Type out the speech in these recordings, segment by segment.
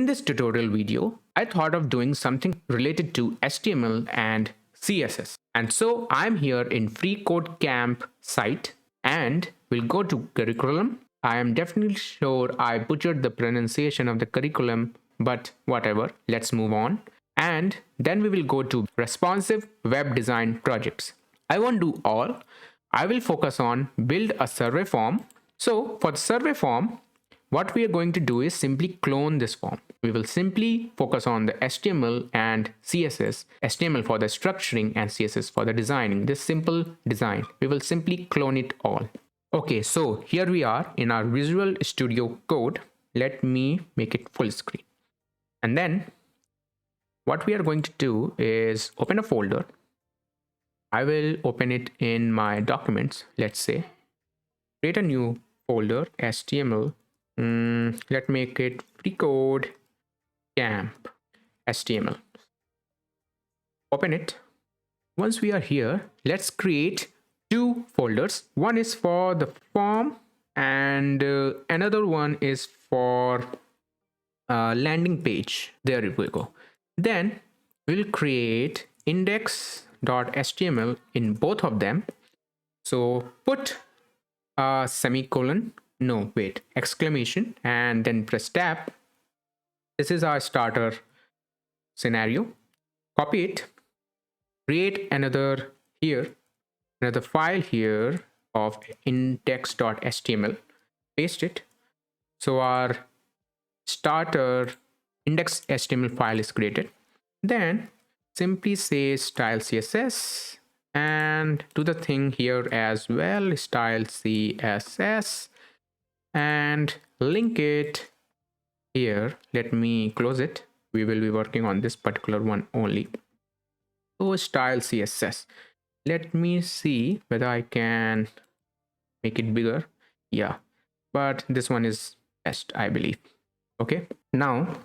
In this tutorial video, I thought of doing something related to HTML and CSS. And so I'm here in freeCodeCamp site and we'll go to curriculum. I am definitely sure I butchered the pronunciation of the curriculum, but whatever, let's move on. And then we will go to responsive web design projects. I won't do all. I will focus on build a survey form. So for the survey form, what we are going to do is simply clone this form. We will simply focus on the HTML and CSS, HTML for the structuring and CSS for the designing. This simple design, we will simply clone it all. Okay, so here we are in our Visual Studio Code. Let me make it full screen. And then what we are going to do is open a folder. I will open it in my documents, let's say. Create a new folder, HTML. Let's make it freeCodeCamp HTML. Open it. Once we are here, let's create two folders. One is for the form and another one is for landing page. There we go. Then we'll create index.html in both of them. So put a semicolon, no wait, exclamation, and then press tab. This is our starter scenario. Copy it, create another file here of index.html, paste it. So our starter index.html file is created. Then simply say style CSS and do the thing here as well, style CSS, and link it here. Let me close it. We will be working on this particular one only. So style CSS. Let me see whether I can make it bigger. Yeah, but this one is best, I believe. Okay, now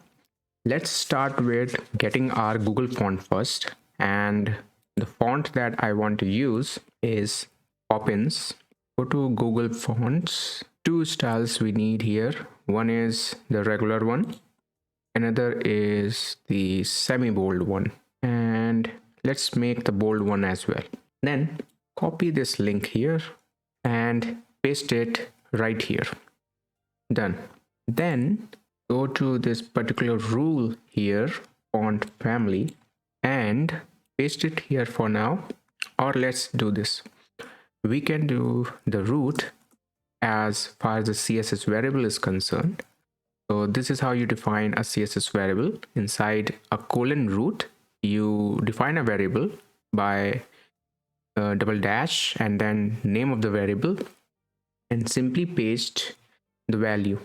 let's start with getting our Google font first. And the font that I want to use is Poppins. Go to Google Fonts. Two styles we need here. One is the regular one. Another is the semi-bold one. And let's make the bold one as well. Then copy this link here and paste it right here. Done. Then go to this particular rule here, font family, and paste it here for now. Or let's do this. We can do the root as far as the CSS variable is concerned. So this is how you define a CSS variable. Inside a colon root, you define a variable by double dash and then name of the variable and simply paste the value.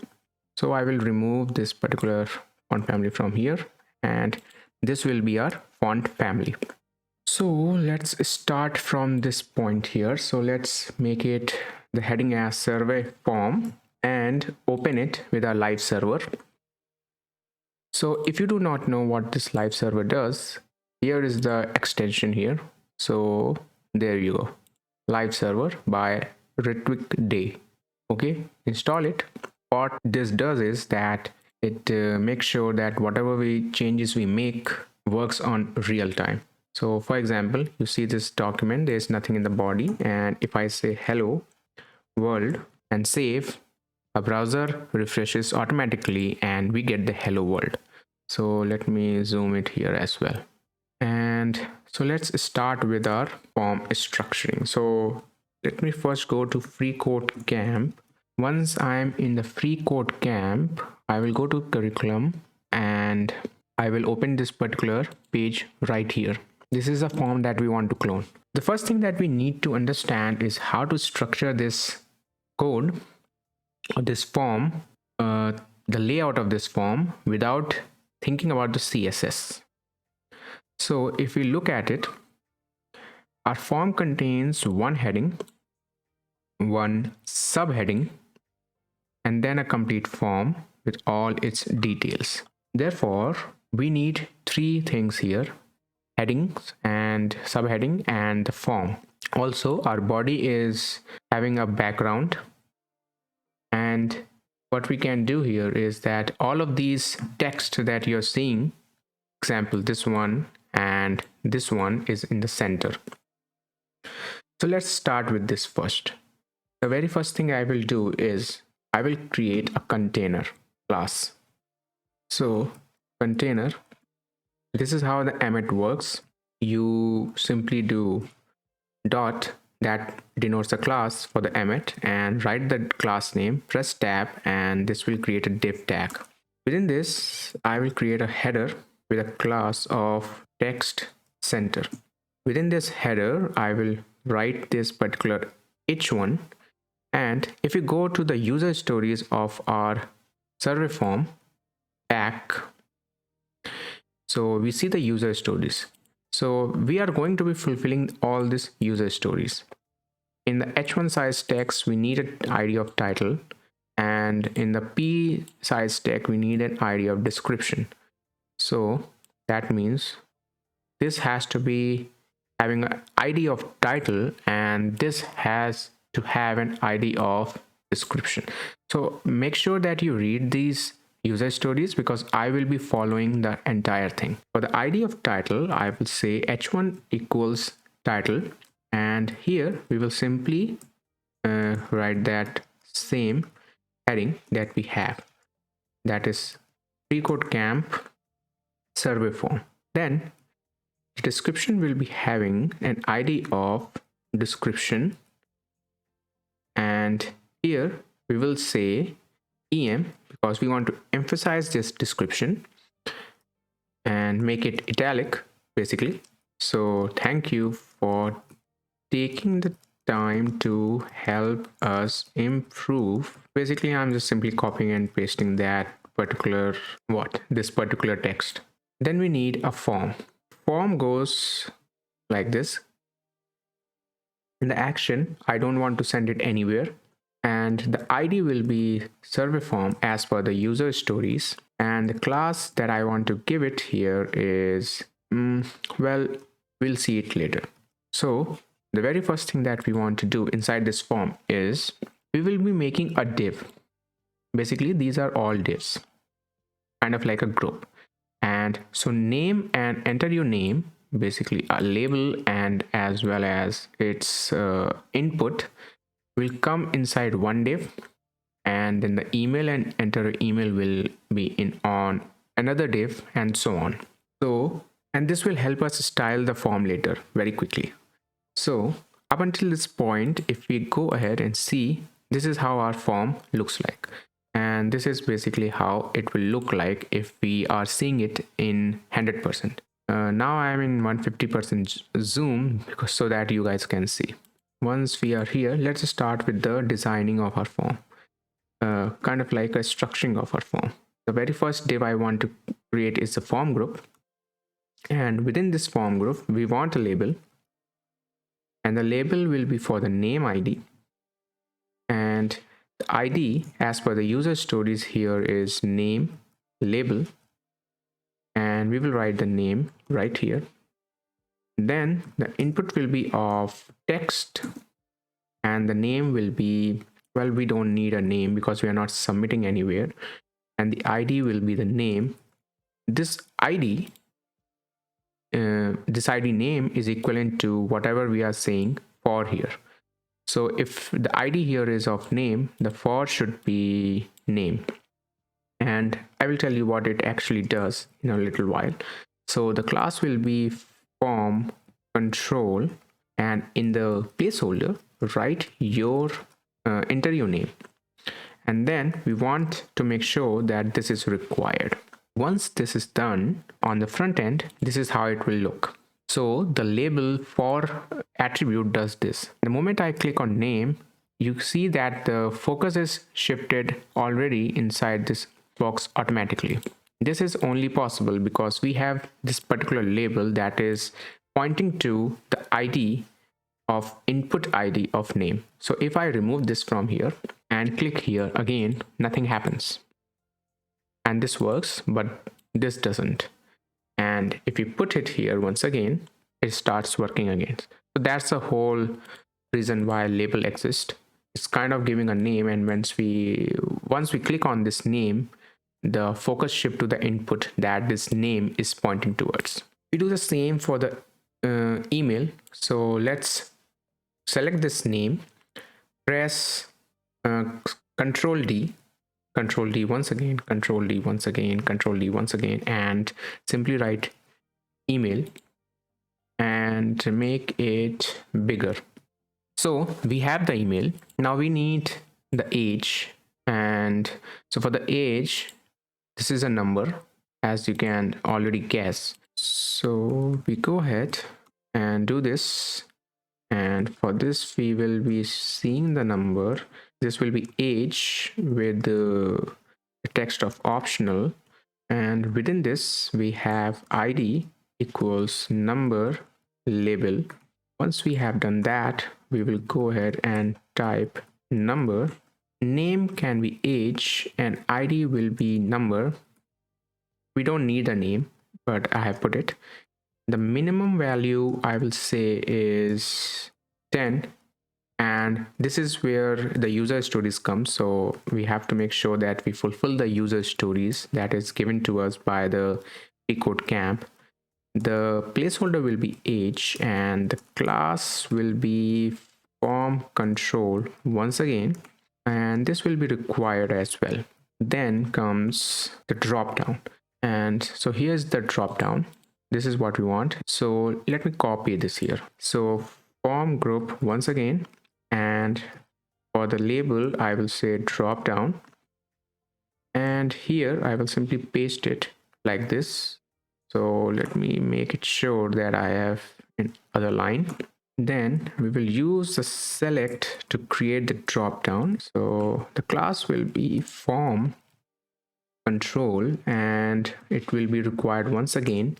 So I will remove this particular font family from here and this will be our font family. So let's start from this point here. So let's make it the heading as survey form and open it with our live server. So if you do not know what this live server does, here is the extension here. So there you go, live server by Ritwik Day. Okay, install it. What this does is that it makes sure that whatever changes we make works on real time. So for example, you see this document, there's nothing in the body, and if I say hello world and save, a browser refreshes automatically and we get the hello world. So let me zoom it here as well. And so let's start with our form structuring. So let me first go to freeCodeCamp. Once I'm in the freeCodeCamp, I will go to curriculum and I will open this particular page right here. This is a form that we want to clone. The first thing that we need to understand is how to structure this code or this form, the layout of this form without thinking about the CSS. So if we look at it, our form contains one heading, one subheading, and then a complete form with all its details. Therefore, we need three things here: headings and subheading and the form. Also, our body is having a background and what we can do here is that all of these text that you're seeing, example, this one and this one is in the center. So let's start with this first. The very first thing I will do is I will create a container class. So container, this is how the emmet works. You simply do dot that denotes a class for the emmet and write the class name, press tab, and this will create a div tag. Within this, I will create a header with a class of text center. Within this header, I will write this particular h1. And if you go to the user stories of our survey form back, so we see the user stories. So we are going to be fulfilling all these user stories. In the h1 size text, we need an ID of title, and in the p size text, we need an ID of description. So that means this has to be having an ID of title, and this has to have an ID of description. So make sure that you read these user stories because I will be following the entire thing. For the ID of title, I will say h1 equals title, and here we will simply write that same heading that we have, that is freeCodeCamp survey form. Then the description will be having an ID of description, and here we will say em because we want to emphasize this description and make it italic basically. So thank you for taking the time to help us improve. Basically, I'm just simply copying and pasting that particular this particular text. Then we need a form. Form goes like this. In the action, I don't want to send it anywhere, and the ID will be survey form as per the user stories, and the class that I want to give it here is well, we'll see it later. So the very first thing that we want to do inside this form is we will be making a div. Basically, these are all divs, kind of like a group. And so name and enter your name, basically a label and as well as its input will come inside one div, and then the email and enter email will be in on another div, and so on. So, and this will help us style the form later very quickly. So up until this point, if we go ahead and see, this is how our form looks like. And this is basically how it will look like if we are seeing it in 100%. Now I am in 150% zoom because so that you guys can see. Once we are here, let's start with the designing of our form. Kind of like a structuring of our form. The very first div I want to create is a form group. And within this form group, we want a label. And the label will be for the name ID. And the ID as per the user stories here is name label, and we will write the name right here. Then the input will be of text, and the name will be, well, we don't need a name because we are not submitting anywhere, and the ID will be the name. This ID name is equivalent to whatever we are saying for here. So if the ID here is of name, the for should be name. And I will tell you what it actually does in a little while. So the class will be form control, and in the placeholder, write your, enter your name. And then we want to make sure that this is required. Once this is done on the front end, this is how it will look. So the label for attribute does this. The moment I click on name, you see that the focus is shifted already inside this box automatically. This is only possible because we have this particular label that is pointing to the ID of input ID of name. So if I remove this from here and click here again, nothing happens. And this works, but this doesn't. And if you put it here once again, it starts working again. So that's the whole reason why label exists. it's kind of giving a name, and once we click on this name, the focus shift to the input that this name is pointing towards. We do the same for the email. So let's select this name, press Control D, Control D once again, Control D once again, Control D once again, and simply write email and make it bigger. So we have the email. Now we need the age, and so for the age, this is a number, as you can already guess. So we go ahead and do this, and for this we will be seeing the number. This will be age with the text of optional, and within this we have id equals number label. Once we have done that, we will go ahead and type number. Name can be age and id will be number. We don't need a name, but I have put it. The minimum value I will say is 10, and this is where the user stories come. So we have to make sure that we fulfill the user stories that is given to us by the freeCodeCamp. The placeholder will be age, and the class will be form control once again, and this will be required as well. Then comes the drop down, and so here's the drop down. This is what we want. So let me copy this here. So form group once again, and for the label I will say drop down, and here I will simply paste it like this. So let me make it sure that I have an other line. Then we will use the select to create the drop down. So the class will be form control, and it will be required once again.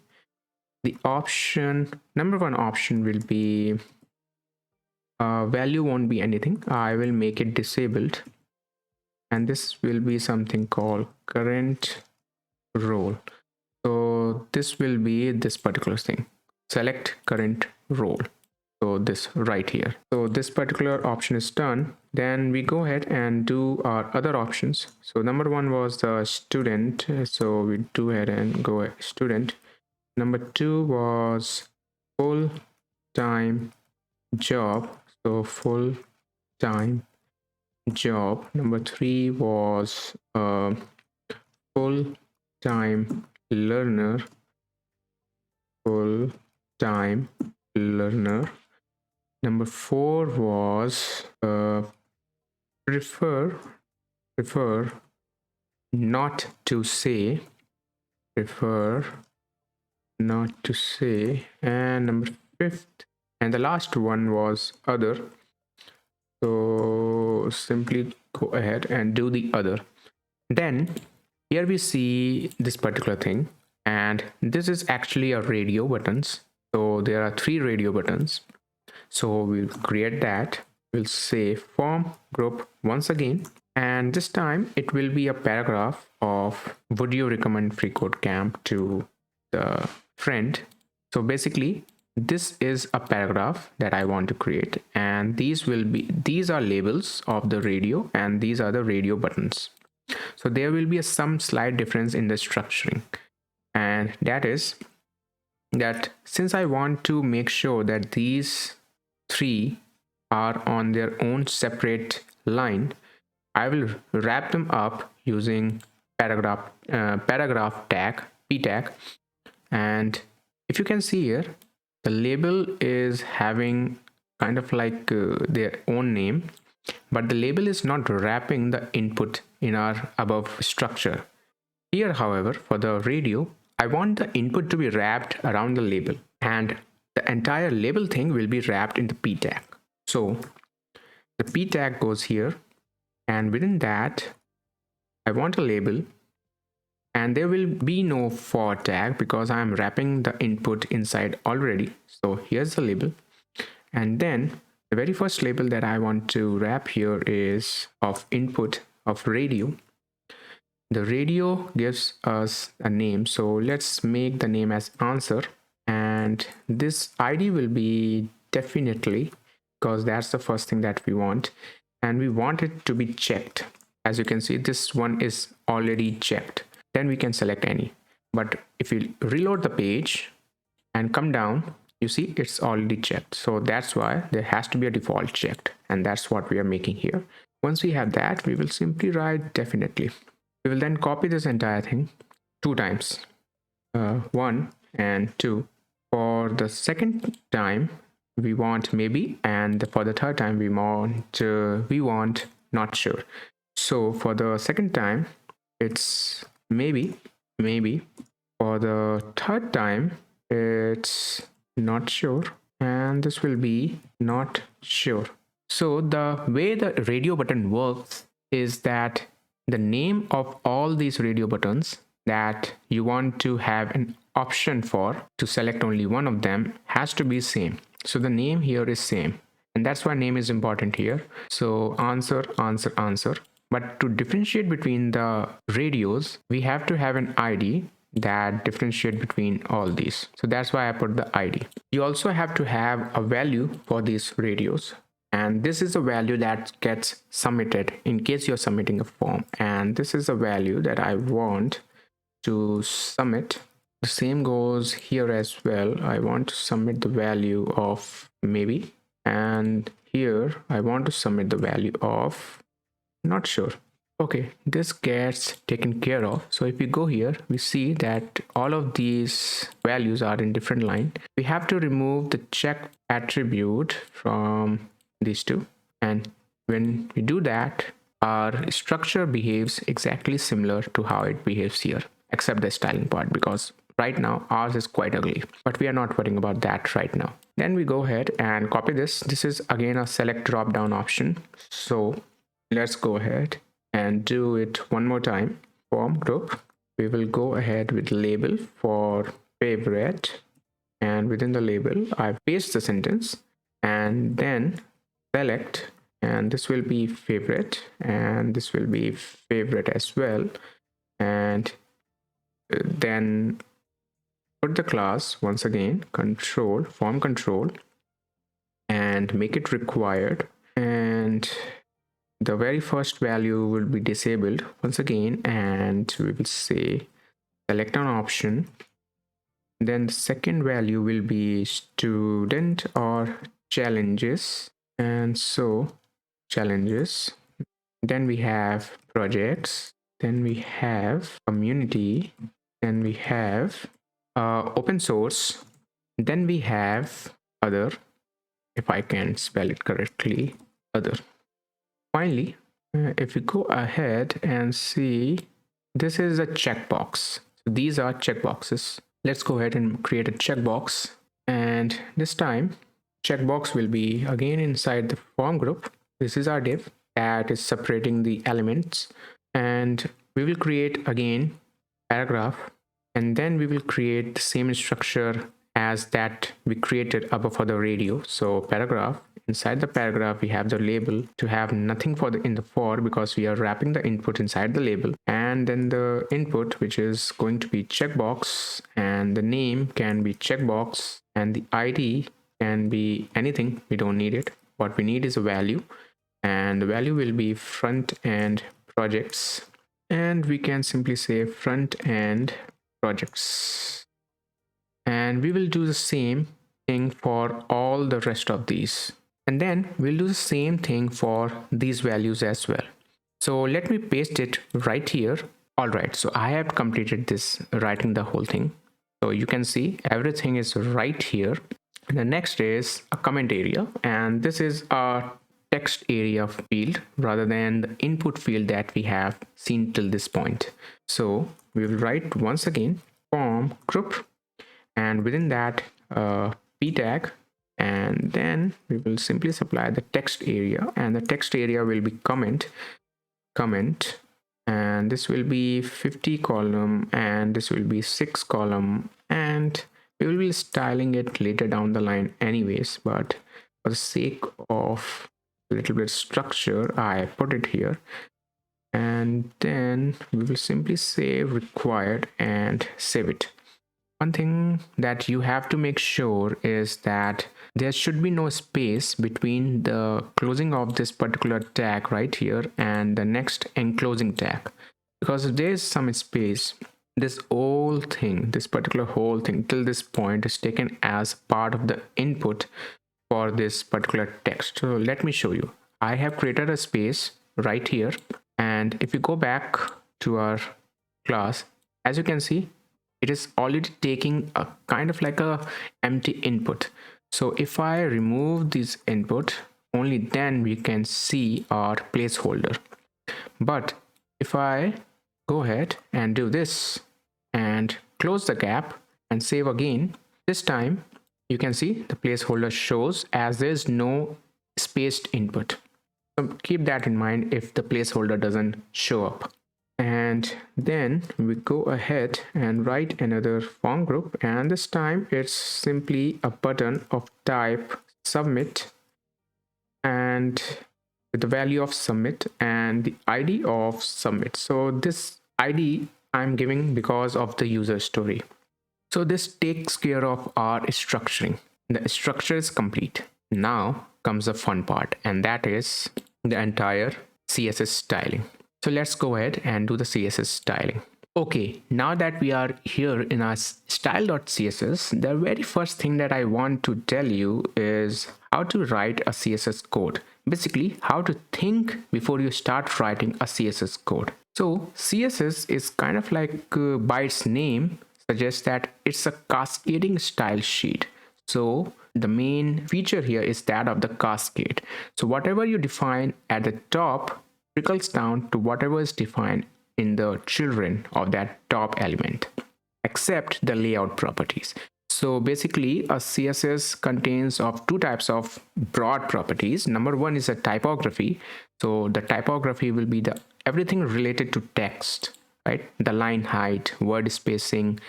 The option, number one option will be value won't be anything. I will make it disabled, and this will be something called current role. So this will be this particular thing, select current role. So this right here. So this particular option is done. Then we go ahead and do our other options. So number one was the student. So we do ahead and go student. Number two was full-time job. So full-time job. Number three was full-time learner. Full-time learner. Number four was prefer not to say. Prefer not to say. And number fifth, and the last one was other. So simply go ahead and do the other. Then here we see this particular thing, and this is actually a radio buttons. So there are 3 radio buttons. So we'll create that. We'll say form group once again, and this time it will be a paragraph of would you recommend freeCodeCamp to the friend. So basically this is a paragraph that I want to create, and these are labels of the radio, and these are the radio buttons. So there will be some slight difference in the structuring, and that is that since I want to make sure that these 3 are on their own separate line, I will wrap them up using paragraph tag, p tag. And if you can see here, the label is having kind of like their own name, but the label is not wrapping the input in our above structure. Here, however, for the radio, I want the input to be wrapped around the label, and the entire label thing will be wrapped in the p tag. So the p tag goes here, and within that I want a label, and there will be no for tag because I am wrapping the input inside already. So here's the label, and then the very first label that I want to wrap here is of input of radio. The radio gives us a name, so let's make the name as answer, and this id will be definitely, because that's the first thing that we want. and we want it to be checked. As you can see, this one is already checked. Then we can select any. But if you reload the page and come down, you see it's already checked. So that's why there has to be a default checked, and that's what we are making here. Once we have that, we will simply write definitely. We will then copy this entire thing 2 times, 1 and 2. For the second time, we want maybe, and for the third time, we want not sure. So for the second time, it's maybe. For the third time, it's not sure, and this will be not sure. So the way the radio button works is that the name of all these radio buttons that you want to have an option for to select only one of them has to be same. So the name here is same, and that's why name is important here. So answer. But to differentiate between the radios, we have to have an ID that differentiate between all these. So that's why I put the ID. You also have to have a value for these radios, and this is a value that gets submitted in case you're submitting a form, and this is a value that I want to submit. The same goes here as well. I want to submit the value of maybe, and here I want to submit the value of not sure. Okay, this gets taken care of. So if we go here, we see that all of these values are in different line. We have to remove the check attribute from these two, and when we do that, our structure behaves exactly similar to how it behaves here, except the styling part, because right now ours is quite ugly, but we are not worrying about that right now. Then we go ahead and copy this. This is again a select drop down option, so let's go ahead and do it one more time. Form group, we will go ahead with label for favorite, and within the label I paste the sentence and then select, and this will be favorite and this will be favorite as well, and then put the class once again control form control and make it required, and the very first value will be disabled once again, and we will say select an option. Then the second value will be student or challenges, and so challenges. Then we have projects, then we have community, then we have open source, then we have other, if I can spell it correctly, other. Finally, if we go ahead and see, this is a checkbox. So these are checkboxes. Let's go ahead and create a checkbox, and this time checkbox will be again inside the form group. This is our div that is separating the elements, and we will create again paragraph, and then we will create the same structure as that we created above for the radio. So paragraph, inside the paragraph we have the label to have nothing for the in the for, because we are wrapping the input inside the label, and then the input, which is going to be checkbox, and the name can be checkbox, and the ID can be anything. We don't need it. What we need is a value, and the value will be front end projects, and we can simply say front end projects, and we will do the same thing for all the rest of these, and then we'll do the same thing for these values as well. So let me paste it right here. All right, so I have completed this, writing the whole thing. So you can see everything is right here. And the next is a comment area, and this is a text area field rather than the input field that we have seen till this point. So we will write once again form group, and within that p tag, and then we will simply supply the text area, and the text area will be comment, and this will be 50 column, and this will be 6 column, and we will be styling it later down the line anyways, but for the sake of a little bit structure I put it here. And then we will simply say required and save it. one thing that you have to make sure is that there should be no space between the closing of this particular tag right here and the next enclosing tag, because if there is some space, this whole thing, this particular whole thing till this point is taken as part of the input for this particular text. So let me show you. I have created a space right here, and if you go back to our class, as you can see, it is already taking a kind of like a empty input. So if I remove this input, only then we can see our placeholder. But if I go ahead and do this and close the gap and save again, this time you can see the placeholder shows as there's no spaced input. So keep that in mind if the placeholder doesn't show up. And then we go ahead and write another form group, and this time it's simply a button of type submit and with the value of submit and the ID of submit. So this ID I'm giving because of the user story. So this takes care of our structuring. The structure is complete. Now comes the fun part, and that is the entire CSS styling. So let's go ahead and do the CSS styling. Okay, now that we are here in our style.css, the very first thing that I want to tell you is how to write a CSS code. Basically, how to think before you start writing a CSS code. So CSS is kind of like by its name suggests that it's a cascading style sheet. So the main feature here is that of the cascade. So whatever you define at the top trickles down to whatever is defined in the children of that top element, except the layout properties. So basically a CSS contains of two types of broad properties. Number one is a typography. So the typography will be the everything related to text, right? The line height, word spacing,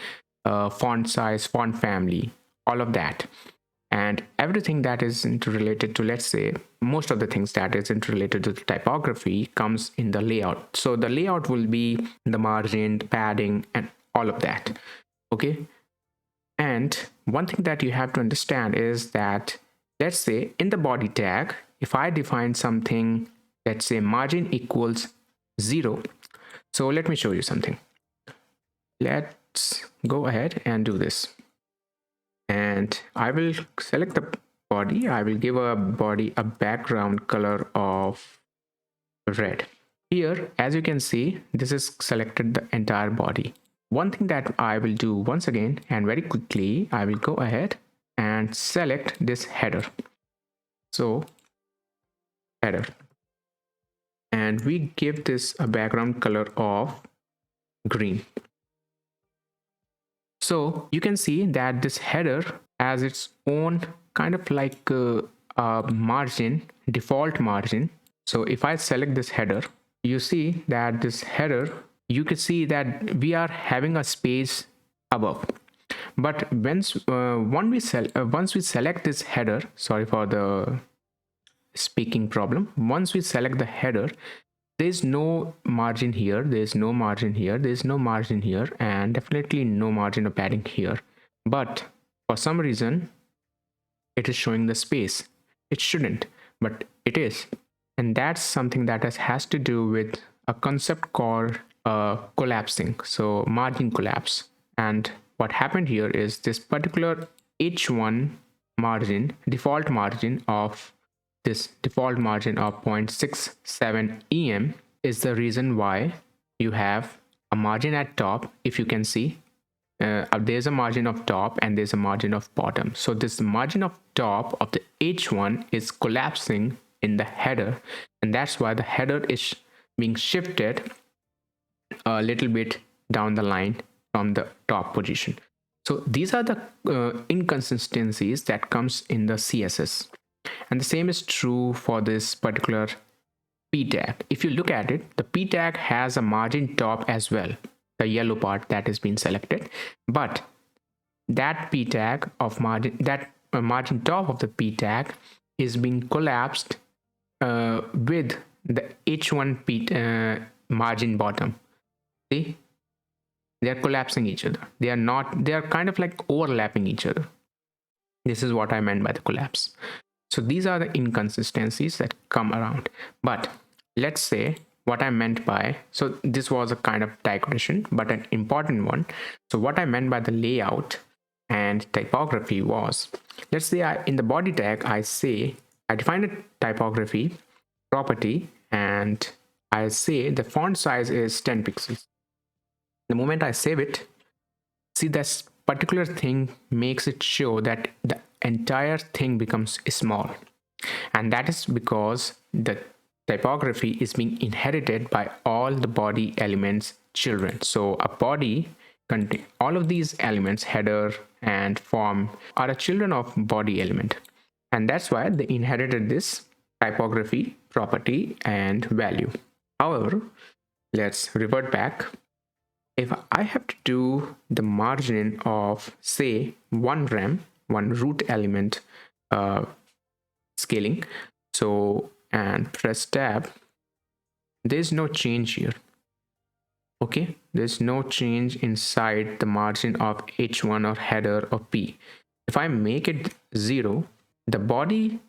font size, font family, all of that. And everything that is interrelated to, let's say, most of the things that is interrelated to the typography comes in the layout. So the layout will be the margin, padding, and all of that. Okay. And one thing that you have to understand is that, let's say in the body tag, if I define something, let's say margin equals 0. So let me show you something. Let's go ahead and do this. And I will select the body. I will give a body a background color of red. Here, as you can see, this is selected the entire body. One thing that I will do once again and very quickly, I will go ahead and select this header. So header, and we give this a background color of green. So you can see that this header has its own kind of like margin, default margin. So if I select this header, you see that this header, you can see that we are having a space above. But once we select this header, sorry for the speaking problem. Once we select the header, there's no margin here, there's no margin here, there's no margin here, and definitely no margin of padding here. But for some reason, it is showing the space. It shouldn't, but it is. And that's something that has to do with a concept called collapsing, so margin collapse. And what happened here is this particular H1 margin, default margin of 0.67 em is the reason why you have a margin at top. If you can see, there's a margin of top and there's a margin of bottom. So this margin of top of the H1 is collapsing in the header, and that's why the header is being shifted a little bit down the line from the top position. So these are the inconsistencies that comes in the CSS. And the same is true for this particular P tag. If you look at it, the P tag has a margin top as well, the yellow part that has been selected. But that P tag of margin, that margin top of the P tag is being collapsed with the H1 P margin bottom. See? They are collapsing each other. They are not, they are kind of like overlapping each other. This is what I meant by the collapse. So these are the inconsistencies that come around. But let's say what I meant by, so this was a kind of digression, but an important one. So what I meant by the layout and typography was, let's say in the body tag, I define a typography property and I say the font size is 10 pixels. The moment I save it, see this particular thing makes it show that the entire thing becomes small. And that is because the typography is being inherited by all the body elements children. So a body contain all of these elements, header and form, are a children of body element. And that's why they inherited this typography property and value. However, let's revert back. If I have to do the margin of, say, one rem, one root element scaling, so, and press tab, there's no change here. Okay, there's no change inside the margin of H1 or header or P. If I make it 0, the body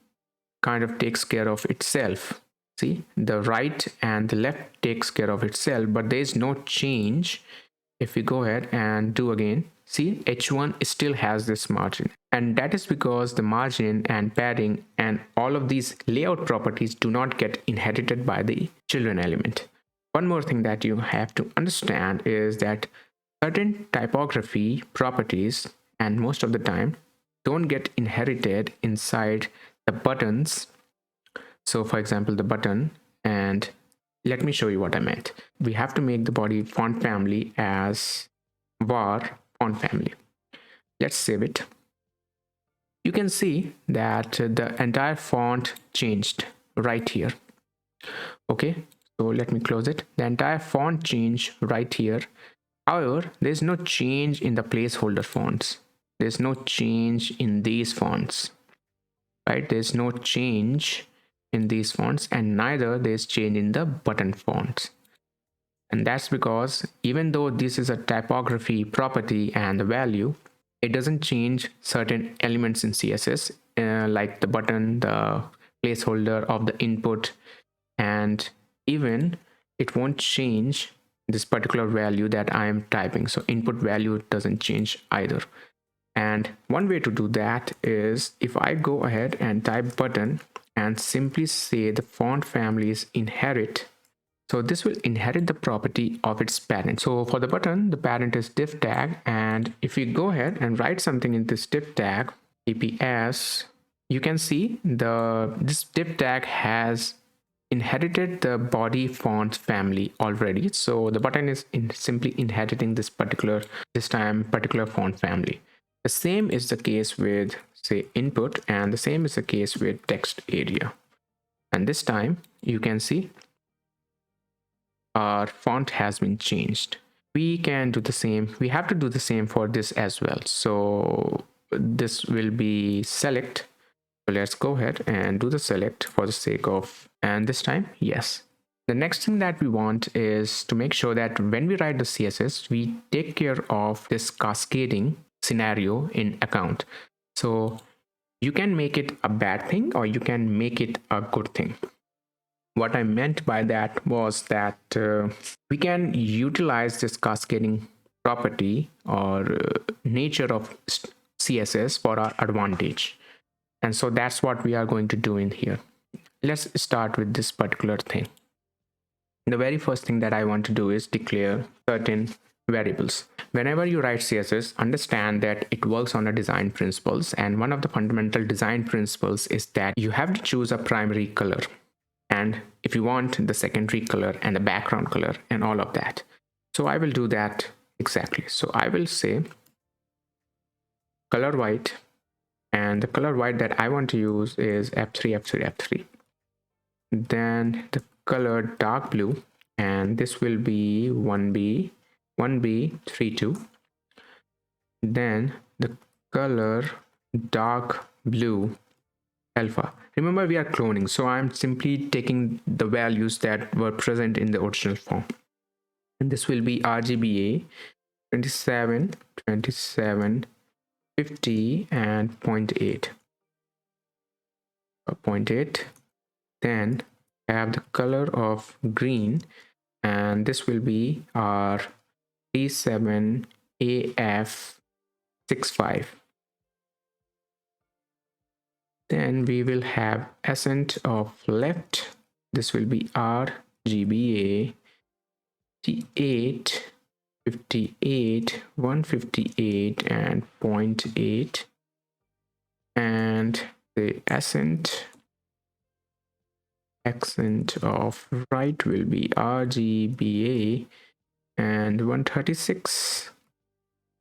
kind of takes care of itself. See, the right and the left takes care of itself, but there's no change. If we go ahead and do again, see, H1 still has this margin. And that is because the margin and padding and all of these layout properties do not get inherited by the children element. One more thing that you have to understand is that certain typography properties, and most of the time, don't get inherited inside the buttons. So for example, the button, and let me show you what I meant. We have to make the body font family as var font family. Let's save it. You can see that the entire font changed right here. Okay, so let me close it. The entire font changed right here. However, there's no change in the placeholder fonts. There's no change in these fonts, right? There's no change in these fonts, and neither there's change in the button fonts. And that's because even though this is a typography property and the value, it doesn't change certain elements in CSS, like the button, the placeholder of the input, and even it won't change this particular value that I am typing. So input value doesn't change either. And one way to do that is if I go ahead and type button and simply say the font family is inherit. So this will inherit the property of its parent. So for the button, the parent is div tag. And if we go ahead and write something in this div tag, DPS, you can see this div tag has inherited the body font family already. So the button is simply inheriting this time particular font family. The same is the case with, say, input, and the same is the case with text area. And this time you can see our font has been changed. We can do the same. We have to do the same for this as well. So this will be select. So let's go ahead and do the select for the sake of, and this time, yes. The next thing that we want is to make sure that when we write the CSS, we take care of this cascading scenario in account. So you can make it a bad thing or you can make it a good thing. What I meant by that was that we can utilize this cascading property or nature of CSS for our advantage. And so that's what we are going to do in here. Let's start with this particular thing. The very first thing that I want to do is declare certain variables. Whenever you write CSS, understand that it works on a design principles. And one of the fundamental design principles is that you have to choose a primary color. And if you want the secondary color and the background color and all of that. So I will do that exactly. So I will say color white, and the color white that I want to use is F3, F3, F3. Then the color dark blue, and this will be 1B, 1B, 32. Then the color dark blue alpha. Remember, we are cloning, so I'm simply taking the values that were present in the original form. And this will be RGBA 27, 27, 50, and 0.8. 0.8. Then have the color of green, and this will be our T7AF65. Then we will have accent of left. This will be RGBA T8, 58, 158, and 0.8. And the accent of right will be RGBA and 136.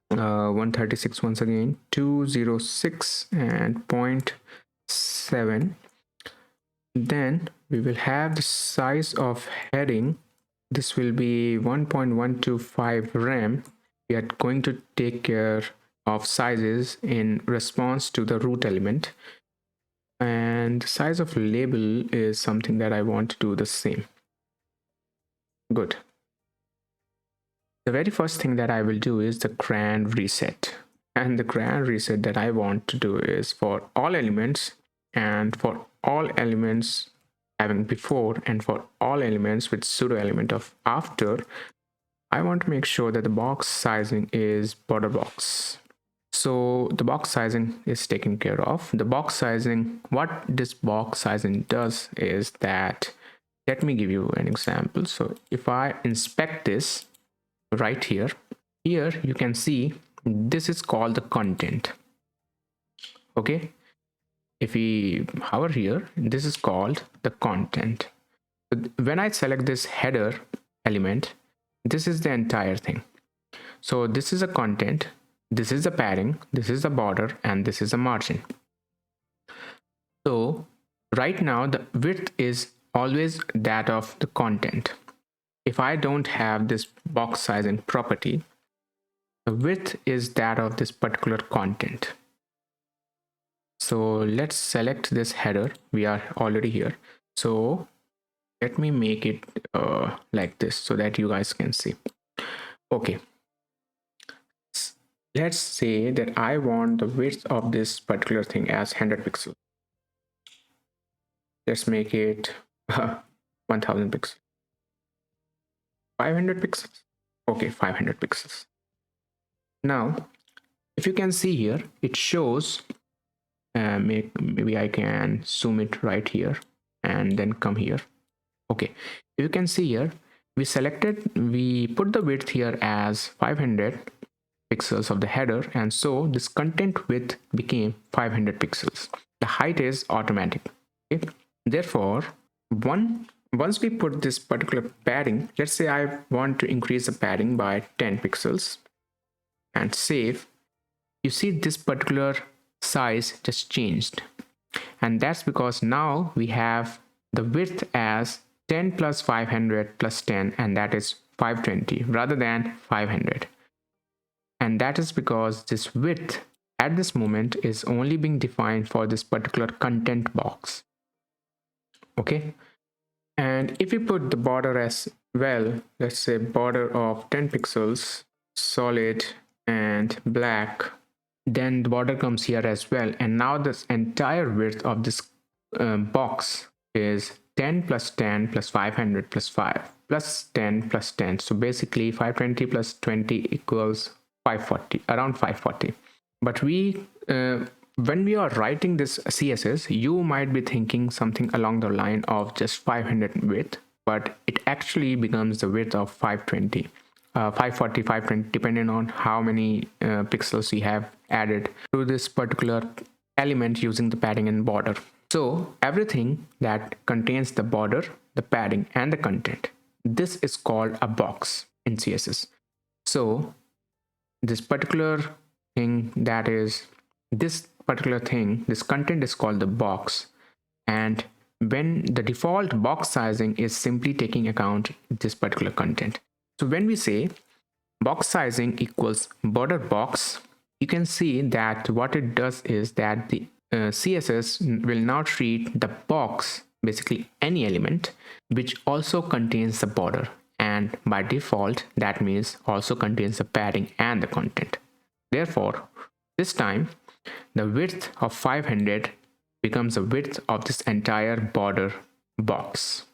136 once again, 206 and 0.7. Then we will have the size of heading. This will be 1.125 rem. We are going to take care of sizes in response to the root element. And the size of label is something that I want to do the same. Good. The very first thing that I will do is the grand reset. And the grand reset that I want to do is for all elements, and for all elements having before, and for all elements with pseudo element of after, I want to make sure that the box sizing is border box. So the box sizing is taken care of. The box sizing, what this box sizing does is that, let me give you an example. So if I inspect this right here you can see this is called the content. Okay, if we hover here, this is called the content. When I select this header element, this is the entire thing. So this is a content, this is the padding, this is the border, and this is a margin. So right now the width is always that of the content. If I don't have this box sizing property, the width is that of this particular content. So let's select this header. We are already here. So let me make it like this so that you guys can see. Okay. Let's say that I want the width of this particular thing as 100 pixels. Let's make it 1000 pixels. 500 pixels. Okay, 500 pixels. Now, if you can see here, it shows, maybe I can zoom it right here and then come here. Okay, if you can see here, we put the width here as 500 pixels of the header, and so this content width became 500 pixels. The height is automatic. Okay? Therefore, once we put this particular padding, let's say I want to increase the padding by 10 pixels and save, you see this particular size just changed. And that's because now we have the width as 10 plus 500 plus 10, and that is 520 rather than 500. And that is because this width at this moment is only being defined for this particular content box. Okay. And if we put the border as well, let's say border of 10 pixels, solid and black, then the border comes here as well. And now this entire width of this box is 10 plus 10 plus 500 plus 5 plus 10 plus 10. So basically 520 plus 20 equals 540, around 540. But when we are writing this CSS, you might be thinking something along the line of just 500 width, but it actually becomes the width of 520, 540, 520, depending on how many pixels we have added to this particular element using the padding and border. So everything that contains the border, the padding, and the content, this is called a box in CSS. So this particular thing, that is this particular thing, this content is called the box. And when the default box sizing is simply taking account this particular content. So when we say box sizing equals border box, you can see that what it does is that the CSS will now treat the box, basically any element, which also contains the border. and by default that means also contains the padding and the content. Therefore, this time the width of 500 becomes the width of this entire border box.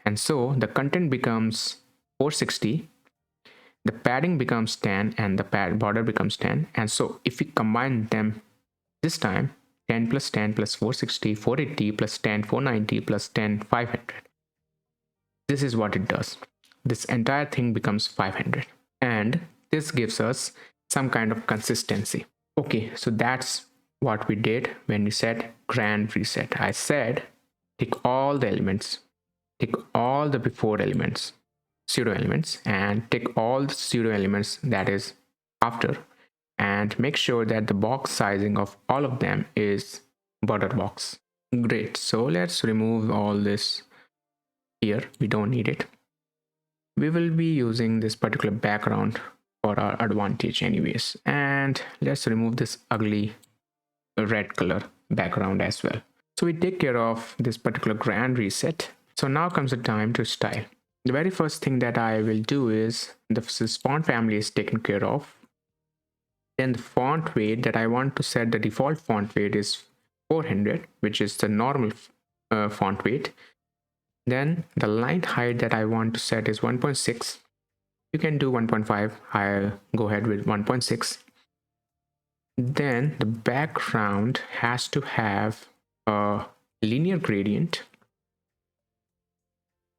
And so the content becomes 460, the padding becomes 10, and the border becomes 10. And so if we combine them this time, 10 plus 10 plus 460, 480 plus 10, 490 plus 10, 500. This is what it does. This entire thing becomes 500. And this gives us some kind of consistency. Okay, so that's what we did when we said grand reset. I said take all the elements, take all the before elements, pseudo elements, and take all the pseudo elements that is after, and make sure that the box sizing of all of them is border box. Great, so let's remove all this here. We don't need it. We will be using this particular background for our advantage anyways, and let's remove this ugly red color background as well. So we take care of this particular grand reset. So now comes the time to style. The very first thing that I will do is this font family is taken care of. Then the font weight that I want to set, the default font weight is 400, which is the normal font weight. Then the line height that I want to set is 1.6. You can do 1.5. I'll go ahead with 1.6. Then the background has to have a linear gradient.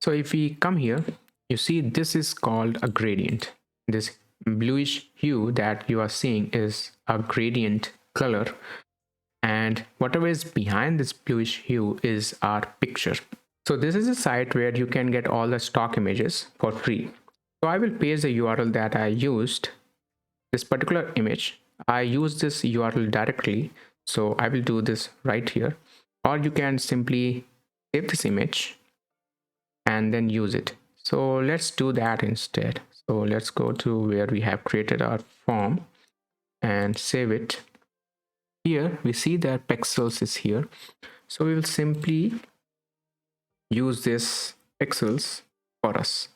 So if we come here, you see this is called a gradient. This bluish hue that you are seeing is a gradient color, and whatever is behind this bluish hue is our picture. So this is a site where you can get all the stock images for free. So I will paste the URL that I used. This particular image, I use this URL directly, so I will do this right here. Or you can simply save this image and then use it. So let's do that instead. So let's go to where we have created our form and save it. Here we see that pixels is here. So we will simply use this pixels for us.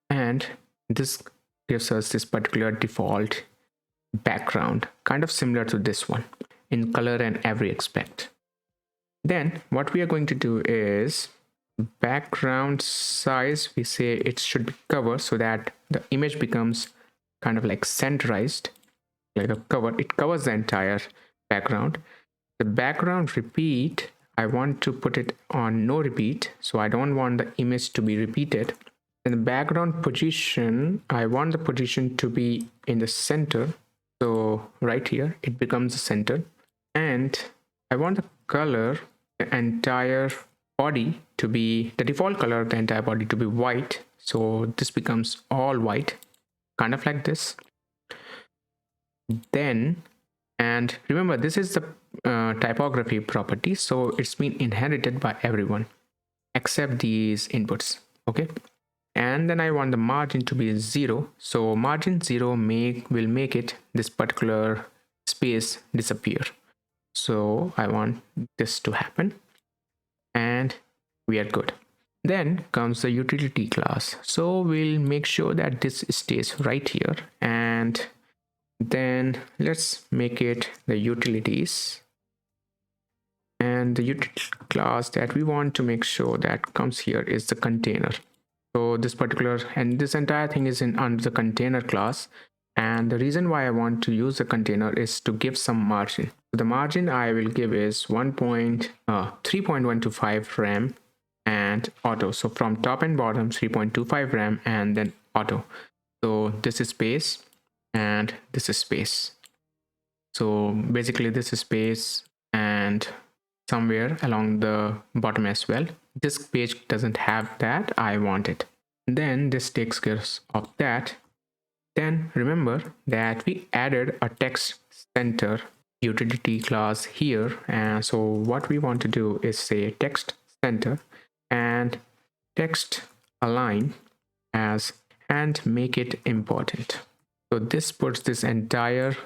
And this gives us this particular default background, kind of similar to this one in color and every aspect. Then what we are going to do is background size, we say it should be cover so that the image becomes kind of like centerized, like a cover. It covers the entire background. The background repeat, I want to put it on no repeat, so I don't want the image to be repeated. And the background position, I want the position to be in the center, so right here it becomes the center. And I want the color, the entire body to be, the default color of the entire body to be white, so this becomes all white, kind of like this. Then, and remember this is the typography property, so it's been inherited by everyone except these inputs. Okay, and then I want the margin to be 0, so margin 0 will make it this particular space disappear. So I want this to happen, and we are good. Then comes the utility class, so we'll make sure that this stays right here, and then let's make it the utilities. And the utility class that we want to make sure that comes here is the container. So this particular, and this entire thing is in under the container class. And the reason why I want to use the container is to give some margin. So the margin I will give is 3.125 rem and auto. So from top and bottom 3.25 rem and then auto. So this is space and this is space. So basically this is space and somewhere along the bottom as well. This page doesn't have that, I want it. Then this takes care of that. Then remember that we added a text center utility class here, and so what we want to do is say text center and text align as and make it important. So this puts this entire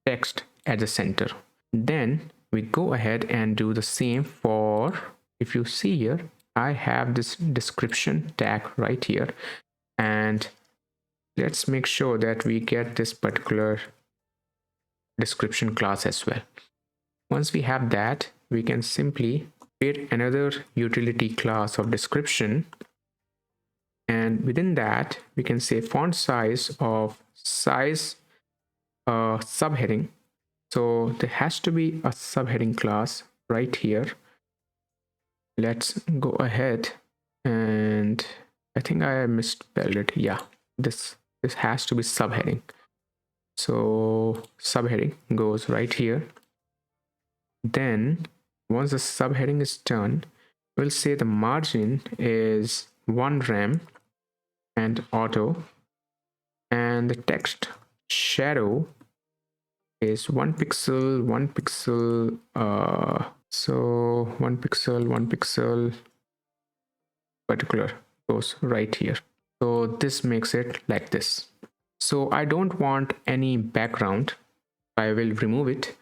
text at the center. Then we go ahead and do the same for, if you see here, I have this description tag right here, and let's make sure that we get this particular description class as well. Once we have that, we can simply create another utility class of description, and within that we can say font size of size subheading. So there has to be a subheading class right here. Let's go ahead, and I think I misspelled it. Yeah, this has to be subheading. So subheading goes right here. Then once the subheading is done, we'll say the margin is 1 rem and auto, and the text shadow is 1 pixel, 1 pixel, so 1 pixel, 1 pixel, particular goes right here. So this makes it like this. So I don't want any background, I will remove it.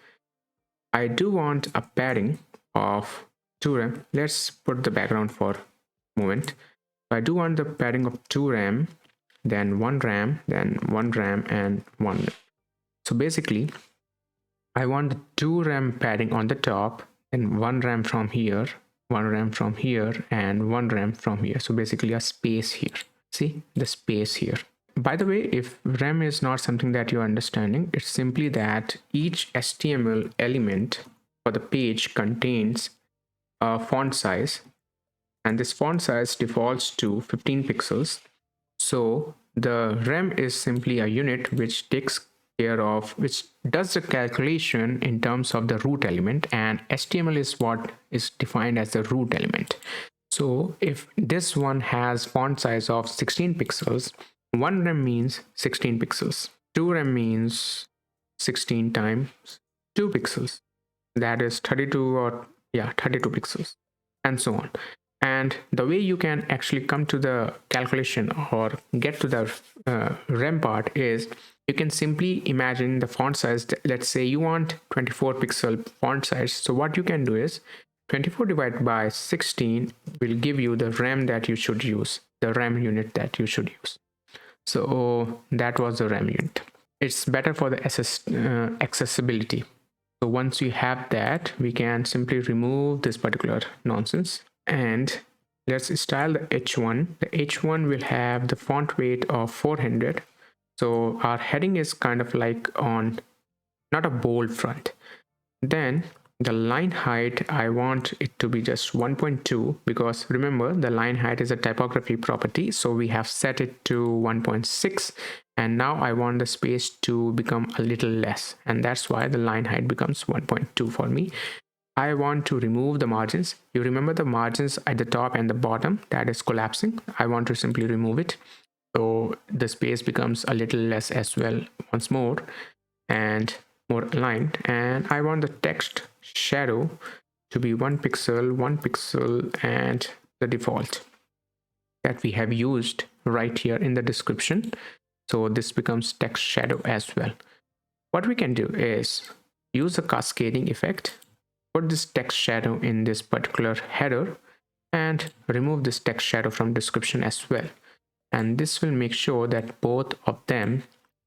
I do want a padding of 2 rem. Let's put the background for a moment. I do want the padding of 2 rem, then 1 rem, then 1 rem, and 1 rem. So basically I want the 2 rem padding on the top, and 1 rem from here, 1 rem from here, and 1 rem from here. So basically a space here. See the space here. By the way, if rem is not something that you're understanding, it's simply that each HTML element for the page contains a font size, and this font size defaults to 15 pixels. So the rem is simply a unit which which does the calculation in terms of the root element, and HTML is what is defined as the root element. So if this one has font size of 16 pixels, 1 rem means 16 pixels. 2 rem means 16 times 2 pixels. That is 32 32 pixels, and so on. And the way you can actually come to the calculation or get to the rem part is you can simply imagine the font size. Let's say you want 24 pixel font size. So what you can do is 24 divided by 16 will give you the rem that you should use, the rem unit that you should use. So that was the rem unit. It's better for the accessibility. So once you have that, we can simply remove this particular nonsense, and let's style the H1. The H1 will have the font weight of 400. So our heading is kind of like on not a bold front. Then the line height, I want it to be just 1.2, because remember the line height is a typography property, so we have set it to 1.6, and now I want the space to become a little less, and that's why the line height becomes 1.2 for me. I want to remove the margins. You remember the margins at the top and the bottom that is collapsing. I want to simply remove it, so the space becomes a little less as well once more, and more aligned. And I want the text shadow to be 1 pixel, and the default that we have used right here in the description. So this becomes text shadow as well. What we can do is use a cascading effect, put this text shadow in this particular header, and remove this text shadow from description as well. And this will make sure that both of them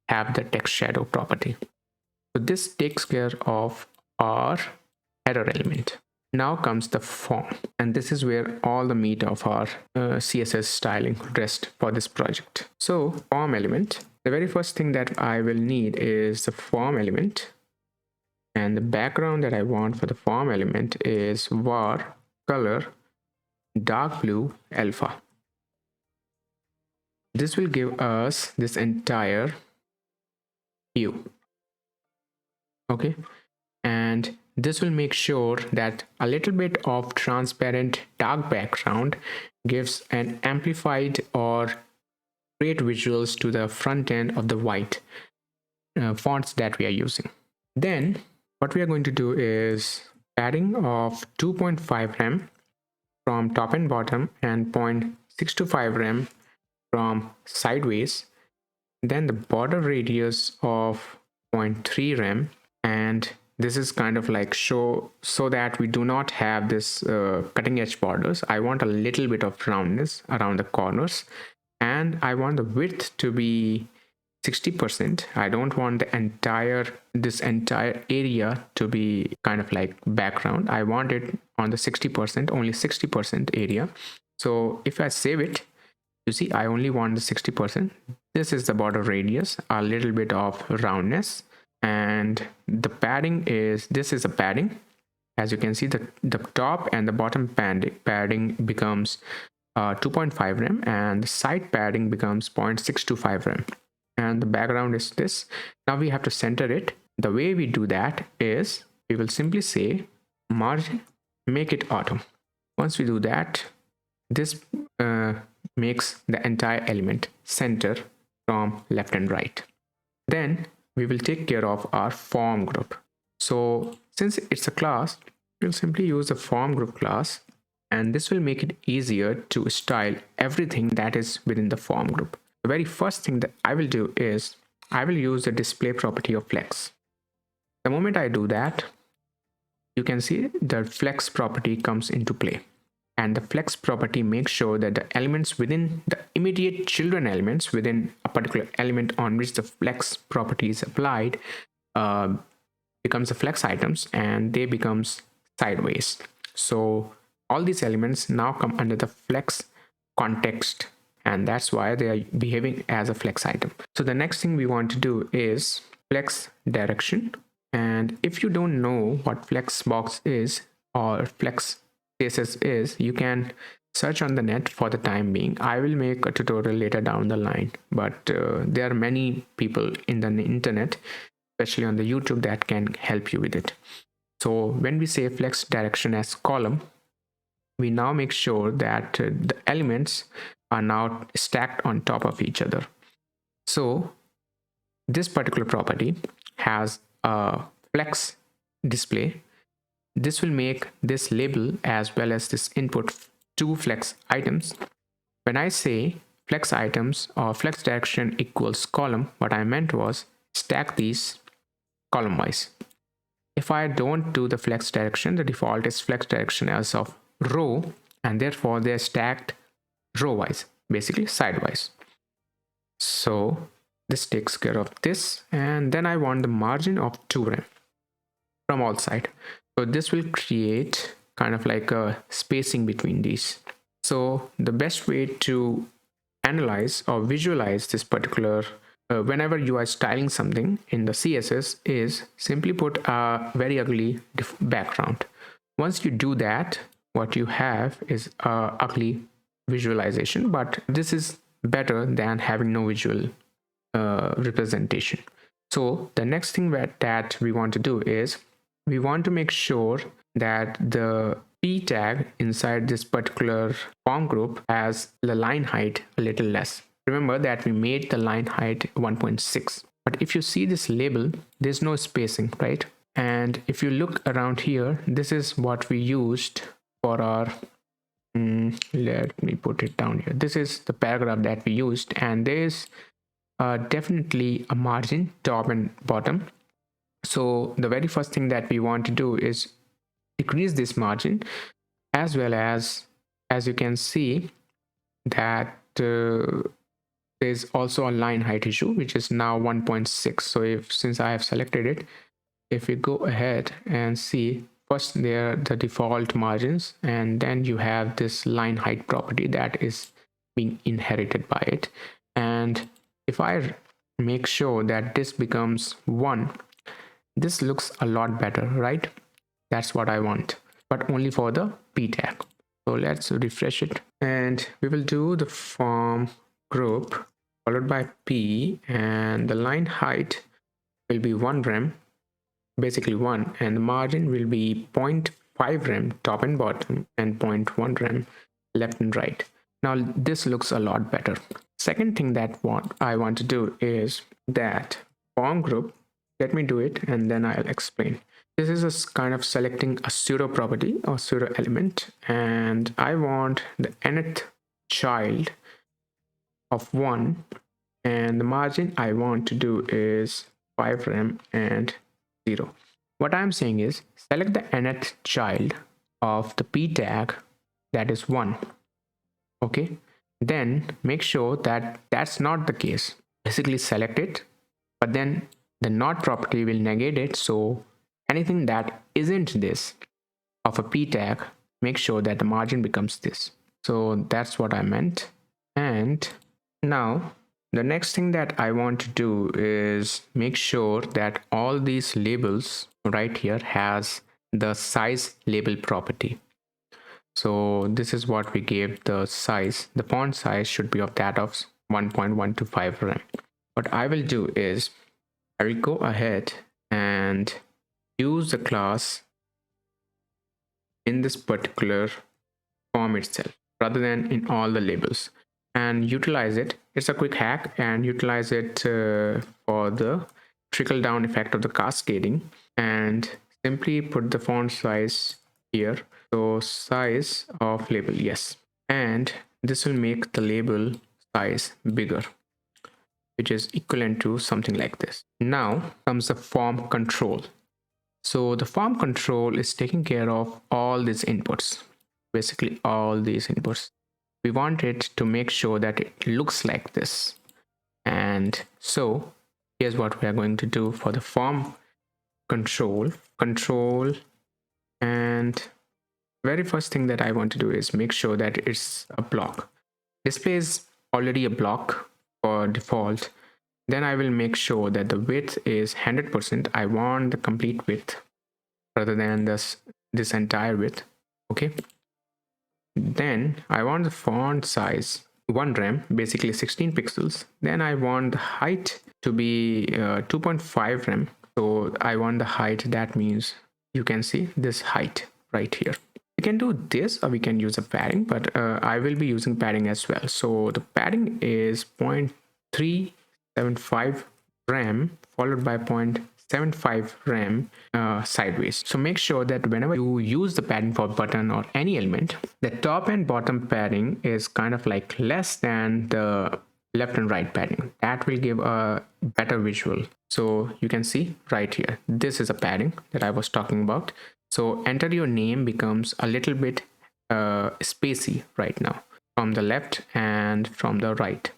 have the text shadow property. So this takes care of our header element. Now comes the form, and this is where all the meat of our CSS styling rests for this project. So form element, the very first thing that I will need is the form element, and the background that I want for the form element is var color dark blue alpha. This will give us this entire hue. Okay, and this will make sure that a little bit of transparent dark background gives an amplified or great visuals to the front end of the white fonts that we are using. Then what we are going to do is padding of 2.5 rem from top and bottom, and 0.625 rem from sideways, then the border radius of 0.3 rem, and This is kind of like show so that we do not have this cutting edge borders. I want a little bit of roundness around the corners, and I want the width to be 60%. I don't want this entire area to be kind of like background. I want it on the 60%, only 60% area. So if I save it, you see I only want the 60%. This is the border radius, a little bit of roundness, and the padding is, this is a padding. As you can see, the top and the bottom padding becomes 2.5 rem, and the side padding becomes 0.625 rem, and the background is this. Now we have to center it. The way we do that is we will simply say margin, make it auto. Once we do that, this makes the entire element center from left and right. Then we will take care of our form group. So since it's a class, we'll simply use the form group class, and this will make it easier to style everything that is within the form group. The very first thing that I will do is I will use the display property of flex. The moment I do that, you can see the flex property comes into play. And the flex property makes sure that the elements within the immediate children elements within a particular element on which the flex property is applied becomes the flex items, and they becomes sideways. So all these elements now come under the flex context, and that's why they are behaving as a flex item. So the next thing we want to do is flex direction. And if you don't know what Flexbox is or flex CSS is, you can search on the net for the time being. I will make a tutorial later down the line, but there are many people in the internet, especially on the YouTube, that can help you with it. So when we say flex direction as column, we now make sure that the elements are now stacked on top of each other. So this particular property has a flex display. This will make this label as well as this input two flex items. When I say flex items or flex direction equals column, what I meant was stack these column wise. If I don't do the flex direction, the default is flex direction as of row, and therefore they're stacked row wise, basically sidewise. So this takes care of this, and then I want the margin of 2 rem from all sides. So this will create kind of like a spacing between these. So the best way to analyze or visualize this particular whenever you are styling something in the CSS is simply put a very ugly background. Once you do that, what you have is a ugly visualization, but this is better than having no visual representation. So the next thing that we want to do is we want to make sure that the p tag inside this particular form group has the line height a little less. Remember that we made the line height 1.6, but if you see this label, there's no spacing, right? And if you look around here, this is what we used for our let me put it down here. This is the paragraph that we used, and there's definitely a margin top and bottom. So the very first thing that we want to do is decrease this margin, as well as you can see that there's also a line height issue, which is now 1.6. So since I have selected it, if we go ahead and see, first there are the default margins, and then you have this line height property that is being inherited by it. And if I make sure that this becomes 1, this looks a lot better, right? That's what I want, but only for the p tag. So let's refresh it, and we will do the form group followed by p, and the line height will be 1 rem, basically 1, and the margin will be 0.5 rem top and bottom, and 0.1 rem left and right. Now this looks a lot better. Second thing that I want to do is that form group. Let me do it and then I'll explain. This is a kind of selecting a pseudo property or pseudo element, and I want the nth child of 1, and the margin I want to do is 5 rem and 0. What I'm saying is select the nth child of the p tag, that is 1. Okay, then make sure that that's not the case. Basically select it, but then the not property will negate it. So anything that isn't this of a p tag, make sure that the margin becomes this. So that's what I meant. And now the next thing that I want to do is make sure that all these labels right here has the size label property. So this is what we gave the size. The font size should be of that of 1.125 rem. What I will do is I will go ahead and use the class in this particular form itself rather than in all the labels and utilize it. It's a quick hack, and utilize it for the trickle down effect of the cascading, and simply put the font size here. So size of label, yes, and this will make the label size bigger, which is equivalent to something like this. Now comes the form control. So the form control is taking care of all these inputs, basically all these inputs. We want it to make sure that it looks like this. And so here's what we are going to do for the form control. And very first thing that I want to do is make sure that it's a block. Display is already a block for default. Then I will make sure that the width is 100%. I want the complete width rather than this entire width. Okay, then I want the font size 1 rem, basically 16 pixels. Then I want the height to be 2.5 rem. So I want the height, that means you can see this height right here. We can do this or we can use a padding, but I will be using padding as well. So the padding is 0.375 rem followed by 0.75 rem sideways. So make sure that whenever you use the padding for button or any element, the top and bottom padding is kind of like less than the left and right padding. That will give a better visual. So you can see right here, this is a padding that I was talking about. So enter your name becomes a little bit spacey right now from the left and from the right.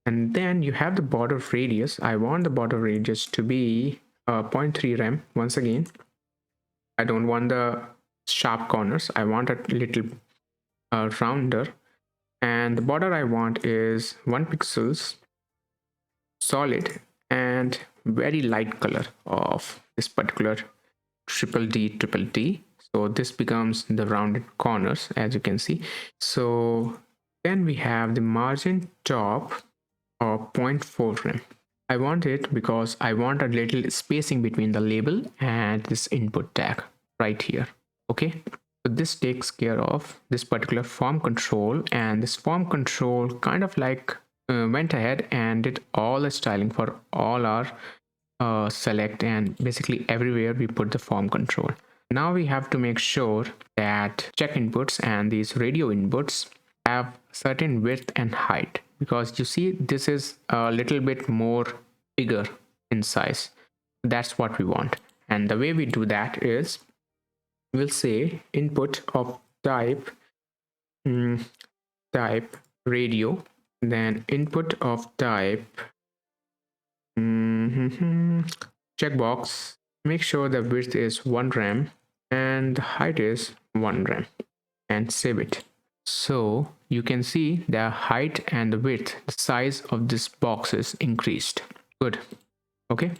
And then you have the border radius. I want the border radius to be 0.3 rem. Once again, I don't want the sharp corners. I want a little rounder. And the border I want is 1 pixels solid and very light color of this particular triple D. So this becomes the rounded corners, as you can see. So then we have the margin top of 0.4 rem. I want it because I want a little spacing between the label and this input tag right here. Okay, so this takes care of this particular form control, and this form control kind of like went ahead and did all the styling for all our select, and basically everywhere we put the form control. Now we have to make sure that check inputs and these radio inputs have certain width and height, because you see this is a little bit more bigger in size. That's what we want. And the way we do that is we'll say input of type radio, then input of type checkbox. Make sure the width is 1 rem and the height is 1 rem, and save it. So you can see the height and the width, the size of this box is increased. Good. Okay,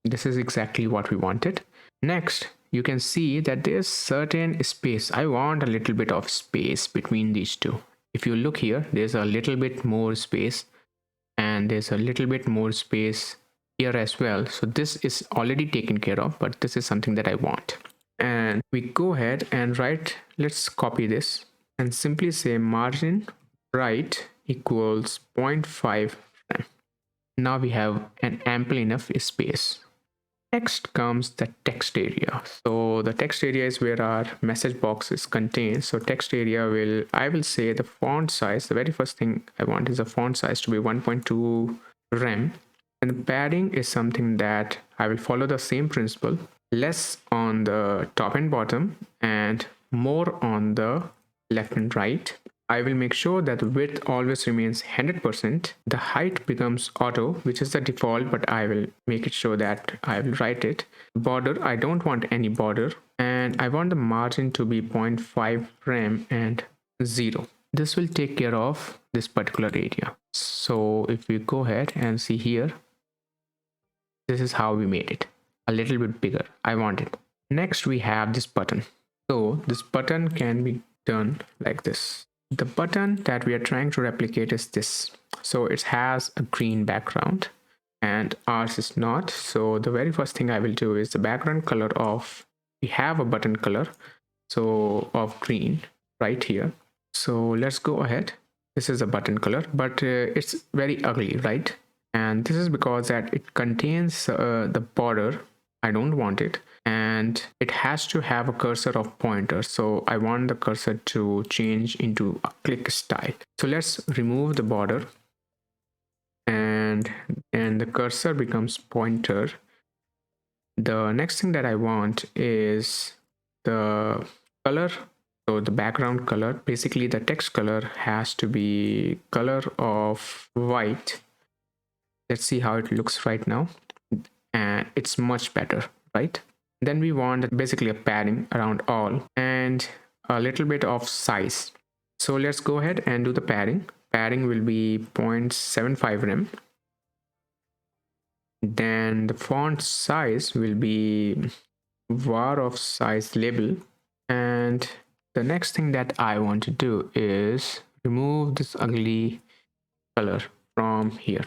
this is exactly what we wanted. Next, you can see that there's certain space. I want a little bit of space between these two. If you look here, there's a little bit more space, and there's a little bit more space here as well. So this is already taken care of, but this is something that I want. And we go ahead and write, let's copy this and simply say margin right equals 0.5 rem. Now we have an ample enough space. Next comes the text area. So the text area is where our message box is contained. So text area I will say the font size, the very first thing I want is the font size to be 1.2 rem. And the padding is something that I will follow the same principle. less on the top and bottom and more on the left and right. I will make sure that the width always remains 100%. The height becomes auto, which is the default, but I will make it sure that I will write it. Border, I don't want any border. And I want the margin to be 0.5 rem and 0. This will take care of this particular area. So if we go ahead and see here, this is how we made it. A little bit bigger. I want it. Next, we have this button. So this button can be done like this. The button that we are trying to replicate is this. So it has a green background and ours is not. So the very first thing I will do is the background color of, we have a button color, so of green right here. So let's go ahead. This is a button color, but it's very ugly, right? And this is because that it contains the border. I don't want it, and it has to have a cursor of pointer, so I want the cursor to change into a click style. So let's remove the border, and the cursor becomes pointer. The next thing that I want is the color. So the background color, basically the text color, has to be color of white. Let's see how it looks right now, and it's much better, right? Then we want basically a padding around all and a little bit of size. So let's go ahead and do the padding. Padding will be 0.75 rem. Then the font size will be var of size label. And the next thing that I want to do is remove this ugly color from here.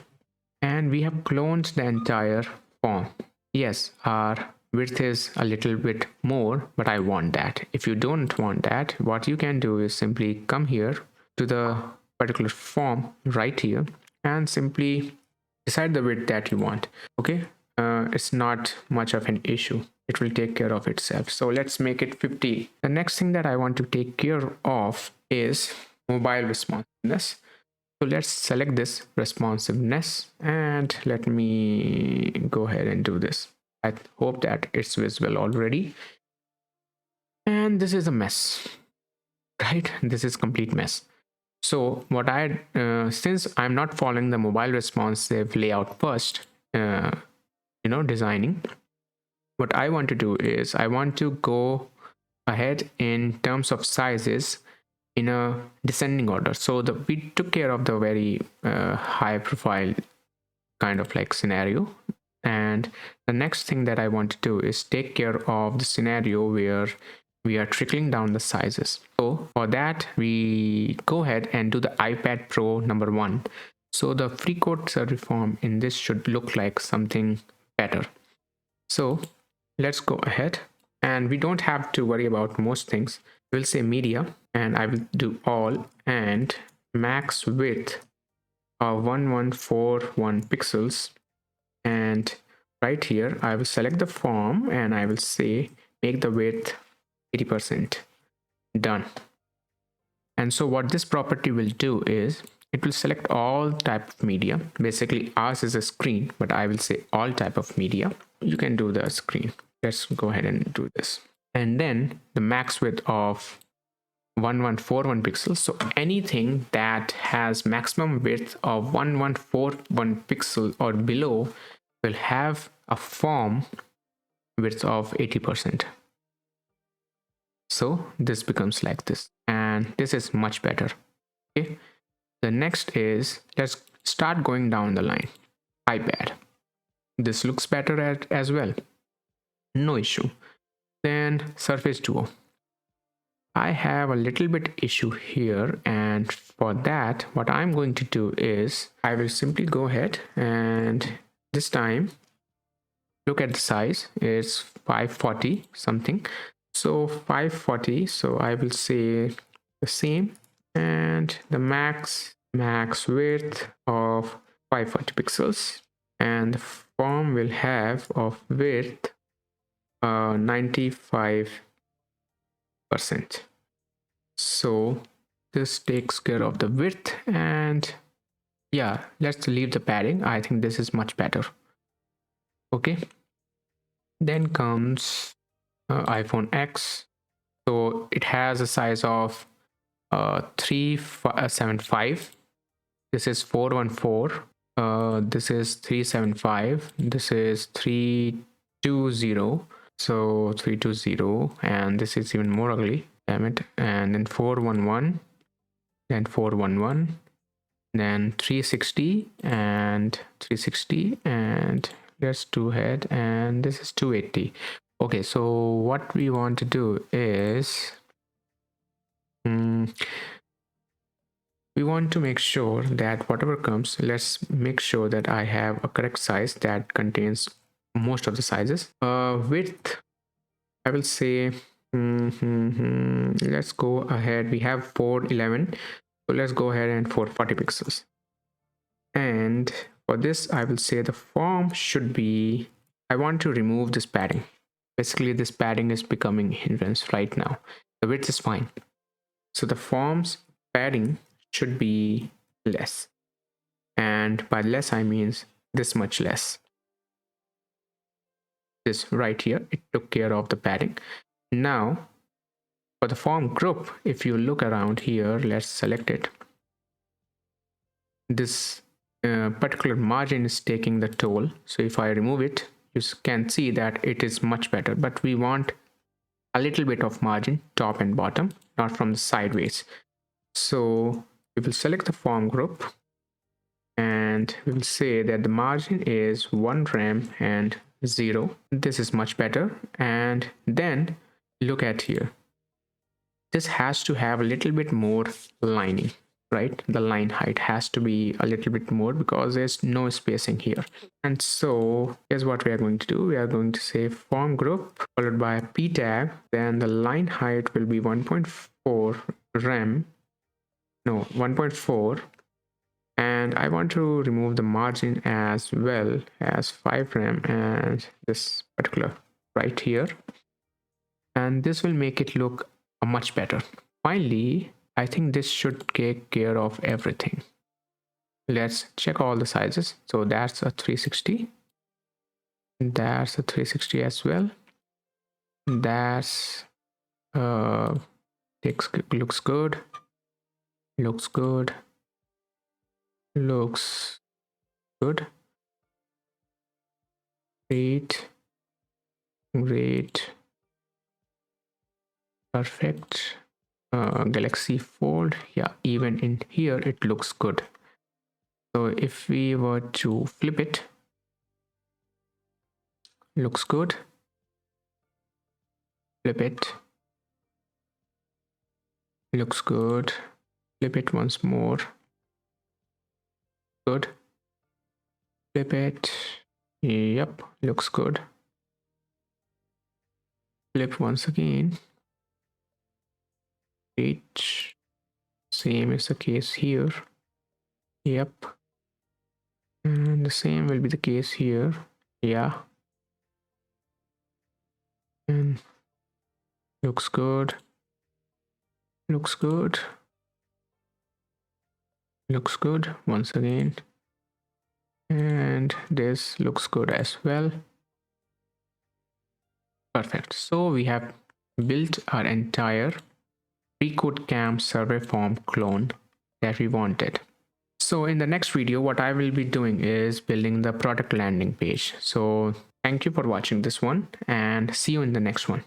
And we have cloned the entire form. Yes, our width is a little bit more, but I want that. If you don't want that, what you can do is simply come here to the particular form right here and simply decide the width that you want. Okay, it's not much of an issue. It will take care of itself. So let's make it 50. The next thing that I want to take care of is mobile responsiveness. So let's select this responsiveness and let me go ahead and do this. I hope that it's visible already. And this is a mess, right? This is complete mess. So what since I'm not following the mobile responsive layout first, designing, what I want to do is I want to go ahead in terms of sizes in a descending order. So we took care of the very high profile kind of like scenario, and the next thing that I want to do is take care of the scenario where we are trickling down the sizes. So for that, we go ahead and do the iPad Pro number 1. So the free code survey form in this should look like something better. So let's go ahead, and we don't have to worry about most things. We'll say media, and I will do all, and max width of 1141 pixels. And right here, I will select the form and I will say make the width 80%. Done. And so what this property will do is it will select all type of media. Basically ours is a screen, but I will say all type of media. You can do the screen. Let's go ahead and do this. And then the max width of 1141 pixels. So anything that has maximum width of 1141 pixel or below will have a form width of 80%. So this becomes like this, and this is much better. Okay, the next is let's start going down the line. iPad, this looks better as well, no issue. Then Surface Duo, I have a little bit issue here, and for that what I'm going to do is I will simply go ahead and this time look at the size. It's 540 something, so 540. So I will say the same, and the max width of 540 pixels, and the form will have of width 95%. So this takes care of the width, and yeah, let's leave the padding. I think this is much better. Okay, Then comes iPhone X. So it has a size of 375. This is 414. This is 375. This is 320. So 320, and this is even more ugly. Damn it. And then 411, then 411, then 360 and 360, and let's do ahead, and this is 280. Okay, so what we want to do is we want to make sure that whatever comes, let's make sure that I have a correct size that contains most of the sizes. Width, I will say, let's go ahead. We have 411, so let's go ahead and 440 pixels. And for this, I will say the form should be, I want to remove this padding. Basically, this padding is becoming hindrance right now. The width is fine. So the form's padding should be less. And by less, I mean this much less. This right here, it took care of the padding. Now, for the form group, if you look around here, let's select it. This particular margin is taking the toll. So if I remove it, you can see that it is much better, but we want a little bit of margin, top and bottom, not from the sideways. So we will select the form group and we will say that the margin is 1 rem and 0. This is much better. And then look at here. This has to have a little bit more lining, right? The line height has to be a little bit more because there's no spacing here. And so here's what we are going to do. We are going to say form group followed by a p tag. Then the line height will be 1.4 rem. No, 1.4. And I want to remove the margin as well as 5 rem and this particular right here. And this will make it look much better. Finally, I think this should take care of everything. Let's check all the sizes. So that's a 360. That's a 360 as well. That's looks good. Looks good. Looks good. Great. Great. Perfect. Galaxy Fold. Yeah, even in here it looks good. So if we were to flip it, looks good. Flip it, looks good. Flip it once more, good. Flip it, yep, looks good. Flip once again, great. Same is the case here, yep. And the same will be the case here, yeah. And looks good. Looks good. Looks good once again. And this looks good as well. Perfect. So we have built our entire freeCodeCamp survey form clone that we wanted. So in the next video, what I will be doing is building the product landing page. So thank you for watching this one and see you in the next one.